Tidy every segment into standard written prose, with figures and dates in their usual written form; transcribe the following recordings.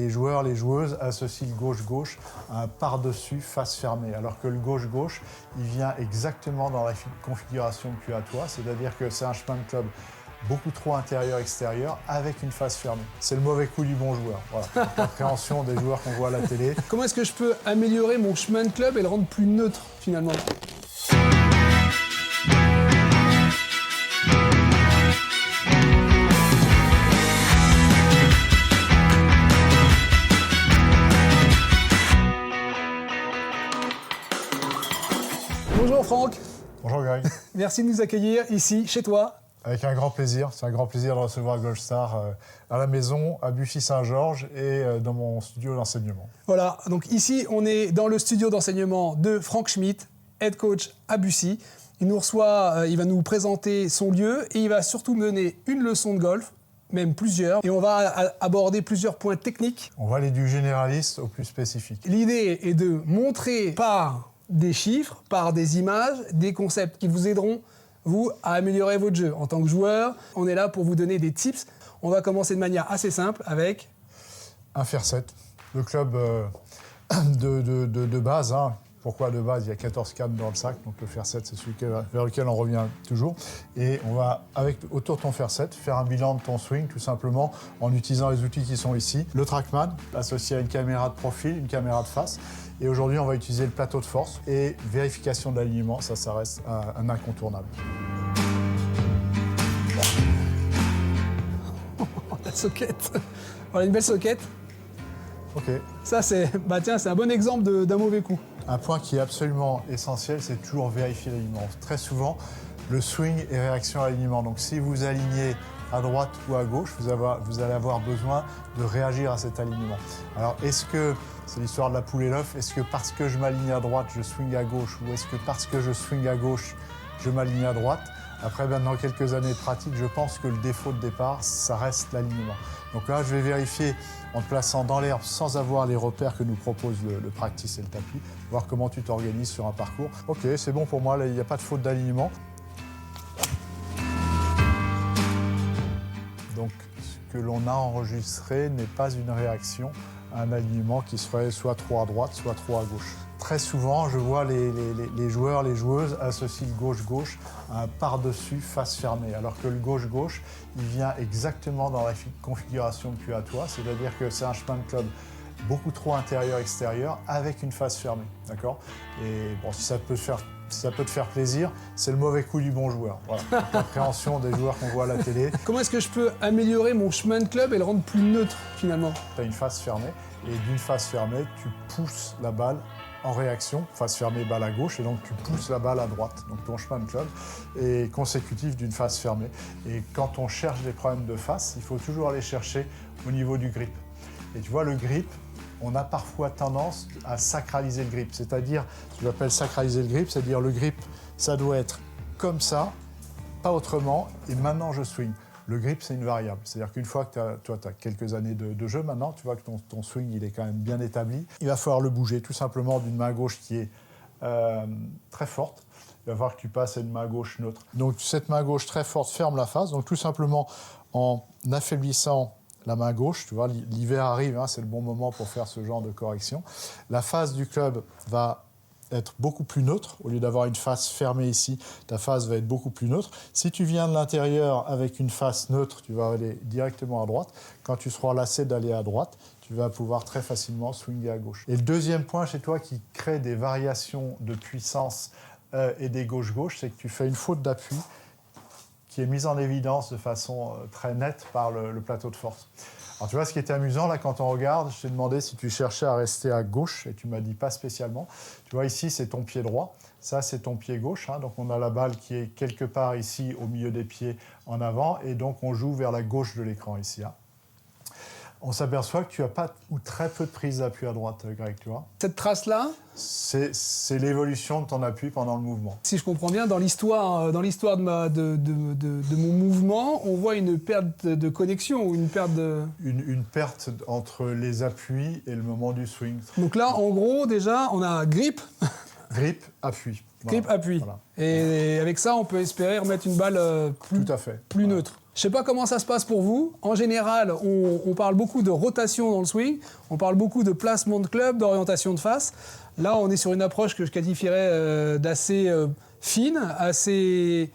Les joueurs, les joueuses associent le gauche-gauche à un par-dessus face fermée, alors que le gauche-gauche, il vient exactement dans la configuration que tu as toi, c'est-à-dire que c'est un chemin de club beaucoup trop intérieur-extérieur avec une face fermée. C'est le mauvais coup du bon joueur. Voilà, l'appréhension des joueurs qu'on voit à la télé. Comment est-ce que je peux améliorer mon chemin de club et le rendre plus neutre finalement? Bonjour Franck. Bonjour Greg. Merci de nous accueillir ici, chez toi. Avec un grand plaisir. C'est un grand plaisir de recevoir Goldstar à la maison, à Bussy-Saint-Georges et dans mon studio d'enseignement. Voilà, donc ici on est dans le studio d'enseignement de Franck Schmitt, head coach à Bussy. Il nous reçoit, il va nous présenter son lieu et il va surtout mener une leçon de golf, même plusieurs. Et on va aborder plusieurs points techniques. On va aller du généraliste au plus spécifique. L'idée est de montrer par des chiffres, par des images, des concepts qui vous aideront, vous, à améliorer votre jeu. En tant que joueur, on est là pour vous donner des tips. On va commencer de manière assez simple avec... Un fer 7, le club de base. Hein. Pourquoi de base? Il y a 14 cannes dans le sac, donc le fer 7, c'est celui vers lequel on revient toujours. Et on va, autour de ton fer 7, faire un bilan de ton swing, tout simplement, en utilisant les outils qui sont ici. Le Trackman, associé à une caméra de profil, une caméra de face. Et aujourd'hui, on va utiliser le plateau de force et vérification d'alignement, ça reste un incontournable. La soquette. Voilà une belle soquette. Ok. Ça, c'est un bon exemple d'un mauvais coup. Un point qui est absolument essentiel, c'est toujours vérifier l'alignement. Très souvent, le swing est réaction à l'alignement. Donc si vous alignez à droite ou à gauche, vous allez avoir besoin de réagir à cet alignement. Alors est-ce que, c'est l'histoire de la poule et l'œuf, est-ce que parce que je m'aligne à droite, je swing à gauche, ou est-ce que parce que je swing à gauche, je m'aligne à droite? Après, dans quelques années de pratique, je pense que le défaut de départ, ça reste l'alignement. Donc là, je vais vérifier en te plaçant dans l'herbe sans avoir les repères que nous propose le practice et le tapis, voir comment tu t'organises sur un parcours. Ok, c'est bon pour moi, là, il n'y a pas de faute d'alignement. Donc, ce que l'on a enregistré n'est pas une réaction à un alignement qui serait soit trop à droite, soit trop à gauche. Très souvent, je vois les joueurs, les joueuses associent le gauche-gauche à un par-dessus face fermée, alors que le gauche-gauche, il vient exactement dans la configuration que tu as toi, c'est-à-dire que c'est un chemin de club beaucoup trop intérieur-extérieur avec une face fermée, d'accord? Et bon, si ça peut te faire plaisir, c'est le mauvais coup du bon joueur. Voilà, l'appréhension des joueurs qu'on voit à la télé. Comment est-ce que je peux améliorer mon chemin de club et le rendre plus neutre finalement? Tu as une face fermée et d'une face fermée, tu pousses la balle en réaction, face fermée, balle à gauche, et donc tu pousses la balle à droite. Donc ton chemin de club est consécutif d'une face fermée. Et quand on cherche des problèmes de face, il faut toujours aller chercher au niveau du grip. Et tu vois, le grip, on a parfois tendance à sacraliser le grip. C'est-à-dire, ce que j'appelle sacraliser le grip, c'est-à-dire le grip, ça doit être comme ça, pas autrement, et maintenant je swing. Le grip, c'est une variable. C'est-à-dire qu'une fois que tu as quelques années de jeu maintenant, tu vois que ton swing il est quand même bien établi, il va falloir le bouger tout simplement d'une main gauche qui est très forte. Il va falloir que tu passes à une main gauche neutre. Donc cette main gauche très forte ferme la face. Donc tout simplement en affaiblissant la main gauche, tu vois, l'hiver arrive, hein, c'est le bon moment pour faire ce genre de correction. La face du club va être beaucoup plus neutre. Au lieu d'avoir une face fermée ici, ta face va être beaucoup plus neutre. Si tu viens de l'intérieur avec une face neutre, tu vas aller directement à droite. Quand tu seras lassé d'aller à droite, tu vas pouvoir très facilement swinger à gauche. Et le deuxième point chez toi qui crée des variations de puissance et des gauche-gauche, c'est que tu fais une faute d'appui qui est mise en évidence de façon très nette par le plateau de force. Alors tu vois, ce qui était amusant, là, quand on regarde, je t'ai demandé si tu cherchais à rester à gauche, et tu m'as dit pas spécialement. Tu vois, ici, c'est ton pied droit, ça, c'est ton pied gauche, hein, donc on a la balle qui est quelque part ici, au milieu des pieds, en avant, et donc on joue vers la gauche de l'écran, ici. Hein. On s'aperçoit que tu n'as pas ou très peu de prise d'appui à droite, Greg, tu vois. Cette trace-là, c'est l'évolution de ton appui pendant le mouvement. si je comprends bien, dans l'histoire de mon mouvement, on voit une perte de connexion ou une perte de... Une perte entre les appuis et le moment du swing. Donc là, en gros, déjà, on a grip, Grip, appui. Grip, appui. Voilà. Et avec ça, on peut espérer remettre une balle Tout à fait. plus neutre. Je ne sais pas comment ça se passe pour vous. En général, on parle beaucoup de rotation dans le swing, on parle beaucoup de placement de club, d'orientation de face. Là, on est sur une approche que je qualifierais d'assez fine, assez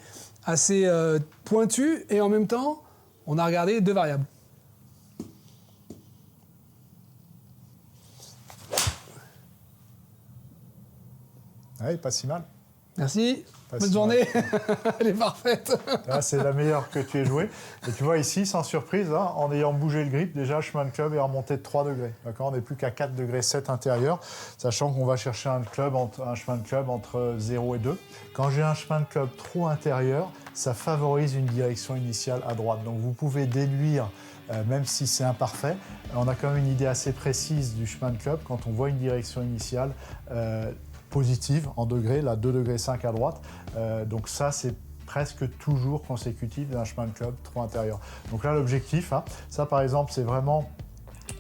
pointue, et en même temps, on a regardé 2 variables. Oui, pas si mal. Merci. Pas Bonne si journée. Elle est parfaite. Là, c'est la meilleure que tu aies jouée. Et tu vois ici, sans surprise, là, en ayant bougé le grip, déjà, le chemin de club est remonté de 3 degrés. D'accord, on n'est plus qu'à 4 degrés 7 intérieur, sachant qu'on va chercher un chemin de club entre 0 et 2. Quand j'ai un chemin de club trop intérieur, ça favorise une direction initiale à droite. Donc vous pouvez déduire, même si c'est imparfait, on a quand même une idée assez précise du chemin de club quand on voit une direction initiale positive en degrés, là 2 degrés 5 à droite. Donc ça, c'est presque toujours consécutif d'un chemin de club trop intérieur. Donc là, l'objectif, ça par exemple, c'est vraiment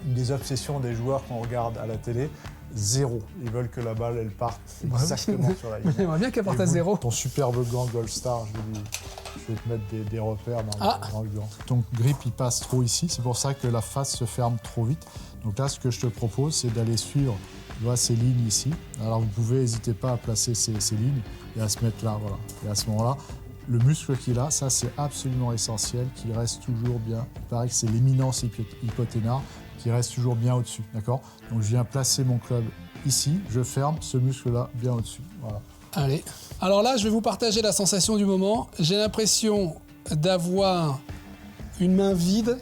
une des obsessions des joueurs qu'on regarde à la télé. 0. Ils veulent que la balle, elle parte exactement sur la ligne. J'aimerais bien qu'elle parte à 0. Ton superbe gant Gold Star, je vais te mettre des repères dans le gant. Ton grip, il passe trop ici. C'est pour ça que la face se ferme trop vite. Donc là, ce que je te propose, c'est d'aller suivre ces lignes ici. Alors vous pouvez, n'hésitez pas à placer ces lignes et à se mettre là. Voilà. Et à ce moment-là, le muscle qu'il a, ça c'est absolument essentiel, qu'il reste toujours bien. Il paraît que c'est l'éminence hypothénaire qui reste toujours bien au-dessus. D'accord ? Donc je viens placer mon club ici, je ferme ce muscle-là bien au-dessus. Voilà. Allez. Alors là, je vais vous partager la sensation du moment. J'ai l'impression d'avoir une main vide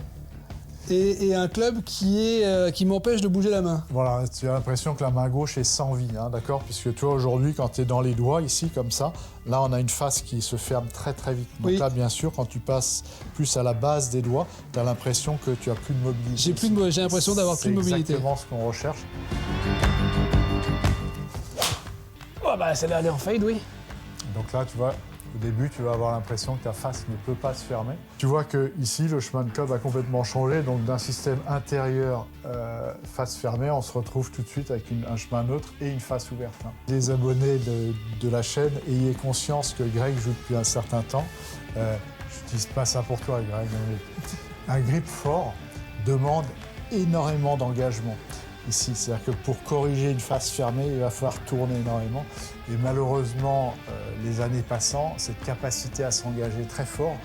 et un club qui m'empêche de bouger la main. Voilà, tu as l'impression que la main gauche est sans vie, d'accord ? Puisque toi, aujourd'hui, quand tu es dans les doigts, ici, comme ça, là, on a une face qui se ferme très, très vite. Donc là, bien sûr, quand tu passes plus à la base des doigts, tu as l'impression que tu n'as plus de mobilité. J'ai l'impression d'avoir plus de mobilité. C'est exactement ce qu'on recherche. Oh, bah, ça va aller en fade, oui. Donc là, tu vois, au début, tu vas avoir l'impression que ta face ne peut pas se fermer. Tu vois que ici, le chemin de club a complètement changé. Donc d'un système intérieur face fermée, on se retrouve tout de suite avec un chemin neutre et une face ouverte. Les abonnés de la chaîne, ayez conscience que Greg joue depuis un certain temps. Je n'utilise pas ça pour toi, Greg. Un grip fort demande énormément d'engagement. Ici, c'est-à-dire que pour corriger une face fermée, il va falloir tourner énormément. Et malheureusement, les années passant, cette capacité à s'engager très fort,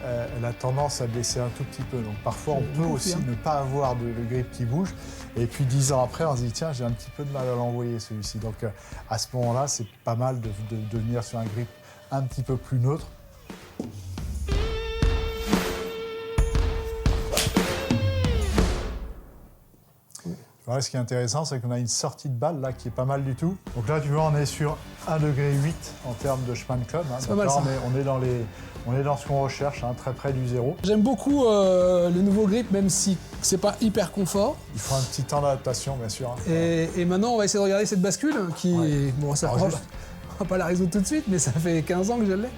elle a tendance à baisser un tout petit peu. Donc parfois, on peut aussi ne pas avoir de grip qui bouge. Et puis 10 ans après, on se dit, tiens, j'ai un petit peu de mal à l'envoyer celui-ci. Donc à ce moment-là, c'est pas mal de venir sur un grip un petit peu plus neutre. Voilà, ce qui est intéressant, c'est qu'on a une sortie de balle là qui est pas mal du tout. Donc là, tu vois, on est sur 1,8 degré en termes de chemin de club. C'est pas mal, ça. On est dans ce qu'on recherche, très près du 0. J'aime beaucoup le nouveau grip, même si c'est pas hyper confort. Il faut un petit temps d'adaptation, bien sûr. Et maintenant, on va essayer de regarder cette bascule qui... Ouais. Bon, ça Alors, on va pas la résoudre tout de suite, mais ça fait 15 ans que je l'ai.